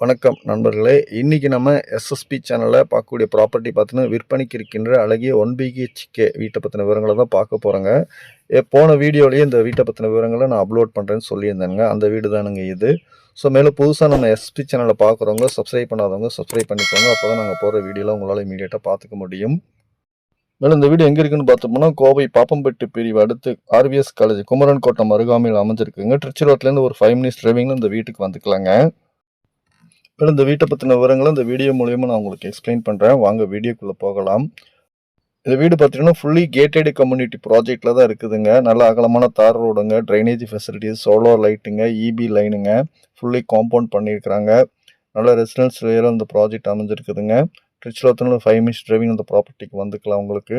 வணக்கம் நண்பர்களே. இன்னைக்கு நம்ம எஸ்எஸ்பி சேனல்ல பார்க்கக்கூடிய ப்ராப்பர்ட்டி பார்த்தீங்கன்னா, விற்பனைக்கு இருக்கின்ற அழகிய 1 பிஹெச்கே வீட்ட பத்தின விவரங்கள தான் பார்க்க போறோங்க. போன வீடியோலயே இந்த வீட்ட பத்தின விவரங்கள நான் அப்லோட் பண்றேன்னு சொல்லியிருந்தேங்க. அந்த வீடு தானுங்க இது. ஸோ மேலும் புதுசா நம்ம எஸ்எஸ்பி சேனல பார்க்குறவங்க, சப்ஸ்கிரைப் பண்ணாதவங்க சப்ஸ்கிரைப் பண்ணிக்கோங்க. அப்பதான் நாங்க போடுற வீடியோலாம் உங்களால இமிடியேட்டா பார்த்துக்க முடியும். மேலும் இந்த வீடு எங்க இருக்குன்னு பார்த்தோம்னா, கோவை பாப்பம்பட்டு பிரிவு அடுத்து ஆர்விஎஸ் காலேஜ் குமரன் கோட்டம் அருகாமையில் அமைஞ்சிருக்குங்க. திருச்சி ரோட்லேருந்து ஒரு 5 மினிட்ஸ் டிரைவிங்ல இந்த வீட்டுக்கு வந்துக்கலாங்க. மேலும் இந்த வீட்டை பற்றின விவரங்களை இந்த வீடியோ மூலியமா நான் உங்களுக்கு எக்ஸ்பிளைன் பண்ணுறேன். வாங்க வீடியோக்குள்ளே போகலாம். இந்த வீடு பார்த்தீங்கன்னா ஃபுல்லி கேட்டட் கம்யூனிட்டி ப்ராஜெக்டில் தான் இருக்குதுங்க. நல்ல அகலமான தார் ரோடுங்க, ட்ரைனேஜ் ஃபெசிலிட்டிஸ், சோலார் லைட்டுங்க, இபி லைனுங்க, ஃபுல்லி காம்பவுண்ட் பண்ணியிருக்கிறாங்க. நல்ல ரெசிடென்ஸ் ஏரியாவில் இந்த ப்ராஜெக்ட் அமைஞ்சிருக்குதுங்க. திருச்சியில் 5 மினிட்ஸ் டிரைவிங் இந்த ப்ராப்பர்ட்டிக்கு வந்துக்கலாம். உங்களுக்கு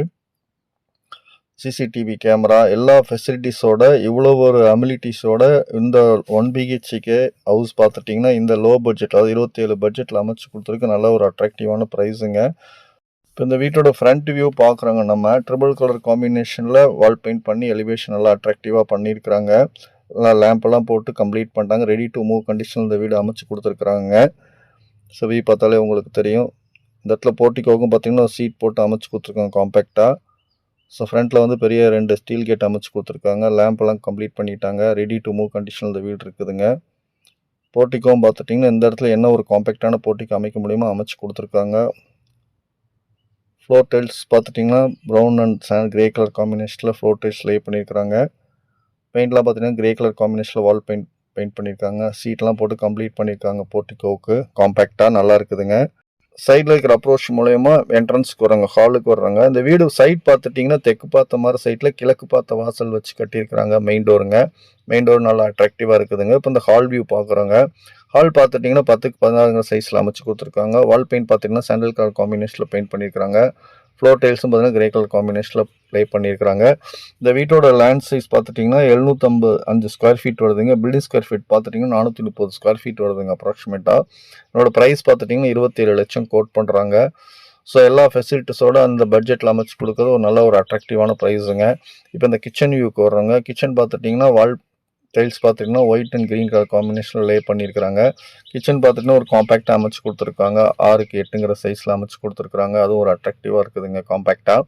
சிசிடிவி கேமரா எல்லா ஃபெசிலிட்டிஸோட இவ்வளோ ஒரு அமிலிட்டிஸோட இந்த 1 பிஹெச்கே ஹவுஸ் பார்த்துட்டிங்கன்னா இந்த லோ பட்ஜெட் அதாவது 27 பட்ஜெட்டில் அமைச்சு கொடுத்துருக்கு. நல்ல ஒரு அட்ராக்டிவான ப்ரைஸுங்க. இப்போ இந்த வீட்டோட ஃப்ரண்ட் வியூ பார்க்குறாங்க. நம்ம ட்ரிபிள் கலர் காம்பினேஷனில் வால் பெயிண்ட் பண்ணி எலிவேஷன் நல்லா அட்ராக்டிவாக பண்ணியிருக்கிறாங்க. எல்லாம் லேம்பெல்லாம் போட்டு கம்ப்ளீட் பண்ணிட்டாங்க. ரெடி டு மூவ் கண்டிஷன் இந்த வீடு அமைச்சு கொடுத்துருக்குறாங்க. ஸோ வீ பார்த்தாலே உங்களுக்கு தெரியும். இந்த இடத்துல போர்ட்டிக்கோக்கும் பார்த்தீங்கன்னா சீட் போட்டு அமைச்சு கொடுத்துருக்காங்க காம்பேக்டாக. ஸோ ஃப்ரண்ட்டில் பெரிய 2 ஸ்டீல் கேட் அமைச்சு கொடுத்துருக்காங்க. லேம்பெல்லாம் கம்ப்ளீட் பண்ணிட்டாங்க. ரெடி டு மூவ் கண்டிஷனில் இந்த வீடு இருக்குதுங்க. போர்ட்டிக்கோவும் பார்த்துட்டிங்கன்னா இந்த இடத்துல என்ன ஒரு காம்பேக்டான போர்ட்டிக்கோ அமைக்க முடியுமோ அமைச்சு கொடுத்துருக்காங்க. ஃப்ளோர் டைல்ஸ் பார்த்துட்டிங்கன்னா ப்ரௌன் அண்ட் கிரே கலர் காம்பினேஷனில் ஃப்ளோர் டைல்ஸ் லே பண்ணியிருக்கிறாங்க. பெயிண்ட்லாம் பார்த்தீங்கன்னா கிரே கலர் காம்பினேஷனில் வால் பெயிண்ட் பண்ணியிருக்காங்க. சீட்லாம் போட்டு கம்ப்ளீட் பண்ணியிருக்காங்க. போர்ட்டிக்கோவுக்கு காம்பேக்டாக நல்லா இருக்குதுங்க. சைடில் இருக்கிற அப்ரோச் மூலயமா என்ட்ரன்ஸ்க்கு வர்றாங்க, ஹாலுக்கு வர்றாங்க. இந்த வீடு சைட் பார்த்துட்டிங்கன்னா தெற்கு பார்த்த மாதிரி சைட்டில் கிழக்கு பார்த்த வாசல் வச்சு கட்டியிருக்கிறாங்க. மெயின் டோருங்க. மெயின் டோர் நல்லா அட்ராக்டிவாக இருக்குதுங்க. இப்போ இந்த ஹால் வியூ பார்க்குறோங்க. ஹால் பார்த்துட்டிங்கன்னா 10க்கு 16 சைஸில் அமைச்சு கொடுத்துருக்காங்க. வால் பெயிண்ட் பார்த்திங்கன்னா சாண்டல் கலர் காம்பினேஷனில் பெயிண்ட் பண்ணியிருக்கிறாங்க. ஃப்ளோர் டைல்ஸும் பார்த்தீங்கன்னா கிரே கலர் காம்பினேஷனில் ப்ளே பண்ணியிருக்கிறாங்க. இந்த வீட்டோட லேண்ட் சைஸ் பார்த்துட்டிங்கன்னா 755 ஸ்கொயர் ஃபீட் வருதுங்க. பில்டிங் ஸ்கொயர் ஃபீட் பார்த்துட்டிங்கன்னா 430 ஸ்கொயர் ஃபீட் வருதுங்க அப்ராக்சிமேட்டாக. என்னோட ப்ரைஸ் பார்த்துட்டிங்கன்னா 27 லட்சம் கோட் பண்ணுறாங்க. ஸோ எல்லா ஃபெசிலிட்டிஸோட அந்த பட்ஜெட்டில் அமைச்சு கொடுக்குறது ஒரு நல்ல ஒரு அட்ராக்டிவான ப்ரைஸுங்க. இப்போ இந்த கிச்சன் வியூக்கு வர்றாங்க. கிச்சன் பார்த்துட்டிங்கன்னா வால் டைல்ஸ் பார்த்துட்டிங்கன்னா ஒயிட் அண்ட் க்ரீன் கலர் காம்பினேஷனில் லே பண்ணியிருக்கிறாங்க. கிச்சன் பார்த்துட்டிங்கன்னா ஒரு காம்பேக்டாக அமைச்சு கொடுத்துருக்காங்க. 6க்கு 8ங்கிற சைஸில் அமைச்சு கொடுத்துருக்காங்க. அதுவும் ஒரு அட்ராக்டிவாக இருக்குதுங்க காம்பேக்டாக.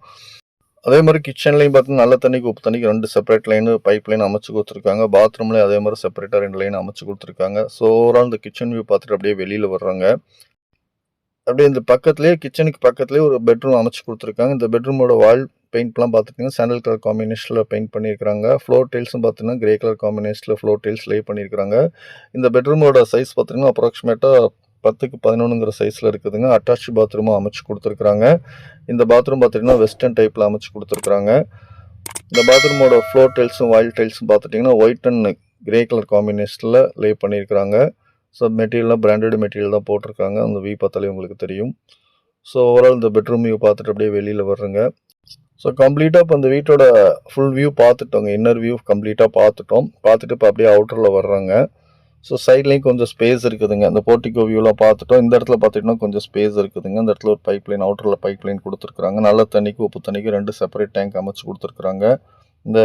அதே மாதிரி கிச்சன்லையும் பார்த்தீங்கன்னா நல்ல தண்ணிக்கு உப்பு தண்ணிக்கு 2 செப்பரேட் லைனு பைப் லைன் அமைச்சு கொடுத்துருக்காங்க. பாத்ரூம்லேயும் அதே மாதிரி செப்பரேட்டாக 2 லைன் அமைச்சு கொடுத்துருக்காங்க. ஸோ ஓவரால் இந்த கிச்சன் வியூ பார்த்துட்டு அப்படியே வெளியில் வர்றாங்க. அப்படியே இந்த பக்கத்துலேயே கிச்சனுக்கு பக்கத்துலேயே ஒரு பெட்ரூம் அமைச்சு கொடுத்துருக்காங்க. இந்த பெட்ரூமோட வால் பெயிண்ட்லாம் பார்த்துட்டிங்கன்னா சாண்டல் கலர் காம்பினேஷனில் பெயிண்ட் பண்ணியிருக்காங்க. ஃப்ளோர் டைல்ஸும் பார்த்தீங்கன்னா கிரே கலர் காம்பினேஷனில் ஃப்ளோர் டைல்ஸ் லே பண்ணியிருக்காங்க. இந்த பெட்ரூமோட சைஸ் பார்த்தீங்கன்னா அப்ராக்சிமேட்டாக 10க்கு 11ங்கிற சைஸில் இருக்குதுங்க. அட்டாச் பாத்ரூமும் அமைச்சு கொடுத்துருக்குறாங்க. இந்த பாத்ரூம் பார்த்தீங்கன்னா வெஸ்டர்ன் டைப்பில் அமைச்சு கொடுத்துருக்குறாங்க. இந்த பாத்ரூமோட ஃப்ளோர் டைல்ஸும் வாயில் டைல்ஸும் பார்த்துட்டிங்கன்னா ஒயிட் அண்ட் கிரே கலர் காம்பினேஷனில் லே பண்ணியிருக்கிறாங்க. ஸோ மெட்டீரியல்லாம் பிராண்டட் மெட்டீரியல் தான் போட்டிருக்காங்க. அந்த வியூ பார்த்தாலே உங்களுக்கு தெரியும். ஸோ ஓவரால் இந்த பெட்ரூம் வியூ பார்த்துட்டு அப்படியே வெளியில் வர்றேங்க. ஸோ கம்ப்ளீட்டாக இப்போ இந்த வீட்டோட ஃபுல் வியூ பார்த்துட்டோங்க. இன்னர் வியூ கம்ப்ளீட்டாக பார்த்துட்டோம். பார்த்துட்டு இப்போ அப்படியே அவுட்டரில் வர்றாங்க. ஸோ சைட்லேயும் கொஞ்சம் ஸ்பேஸ் இருக்குதுங்க. இந்த போர்ட்டிகோ வியூலாம் பார்த்துட்டோம். இந்த இடத்துல பார்த்துட்டிங்கன்னா கொஞ்சம் ஸ்பேஸ் இருக்குதுங்க. இந்த இடத்துல ஒரு பைப் லைன் அவுட்டரில் பைப் லைன் கொடுத்துருக்குறாங்க. நல்ல தண்ணிக்கு உப்பு தண்ணிக்கு 2 செப்பரேட் டேங்க் அமைச்சு கொடுத்துருக்குறாங்க. இந்த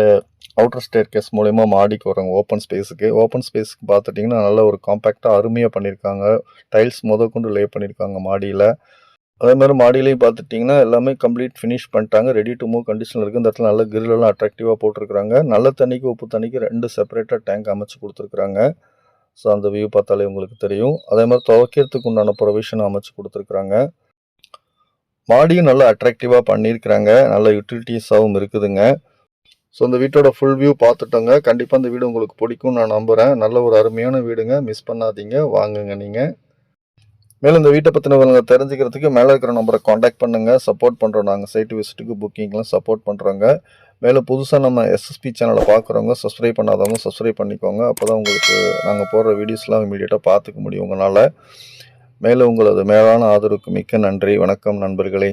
அவுட்டர் ஸ்டேர் கேஸ் மூலயமா மாடிக்கு வராங்க ஓப்பன் ஸ்பேஸுக்கு. ஓப்பன் ஸ்பேஸுக்கு பார்த்துட்டிங்கன்னா நல்ல ஒரு காம்பேக்டாக அருமையாக பண்ணியிருக்காங்க. டைல்ஸ் கொண்டு லே பண்ணியிருக்காங்க மாடியில். அதே மாதிரி மாடியிலையும் பார்த்துட்டிங்கன்னா எல்லாமே கம்ப்ளீட் ஃபினிஷ் பண்ணிட்டாங்க. ரெடி டு மூவ் கண்டிஷனில் இருக்குது. இந்த இடத்துல நல்ல கிரிலெல்லாம் அட்ராக்டிவாக போட்டிருக்கிறாங்க. நல்ல தண்ணிக்கு உப்பு தண்ணிக்கு 2 செப்பரேட்டாக டேங்க் அமைச்சு கொடுத்துருக்குறாங்க. ஸோ அந்த வியூ பார்த்தாலே உங்களுக்கு தெரியும். அதே மாதிரி துவைக்கிறதுக்கு உண்டான ப்ரொவிஷன் அமைச்சு கொடுத்துருக்குறாங்க. மாடியும் நல்லா அட்ராக்டிவாக பண்ணியிருக்கிறாங்க. நல்ல யூட்டிலிட்டிஸாகவும் இருக்குதுங்க. ஸோ இந்த வீட்டோட ஃபுல் வியூ பார்த்துட்டோங்க. கண்டிப்பாக இந்த வீடு உங்களுக்கு பிடிக்கும்னு நான் நம்புகிறேன். நல்ல ஒரு அருமையான வீடுங்க. மிஸ் பண்ணாதீங்க, வாங்குங்க நீங்கள். மேலும் இந்த வீட்டை பற்றின தெரிஞ்சுக்கிறதுக்கு மேலே இருக்கிற நம்பரை காண்டாக்ட் பண்ணுங்கள். சப்போர்ட் பண்ணுறோம். நாங்கள் சைட்டு விசிட்டுக்கு புக்கிங்லாம் சப்போர்ட் பண்ணுறோங்க. மேலும் புதுசாக நம்ம எஸ்எஸ்பி சேனலை பார்க்குறவங்க சப்ஸ்கிரைப் பண்ணாதவங்க சப்ஸ்கிரைப் பண்ணிக்கோங்க. அப்போ தான் உங்களுக்கு நாங்கள் போடுற வீடியோஸ்லாம் இமீடியட்டாக பார்த்துக்க முடியும் உங்களால். மேலும் உங்களது மேலான ஆதரவுக்கு மிக்க நன்றி. வணக்கம் நண்பர்களே.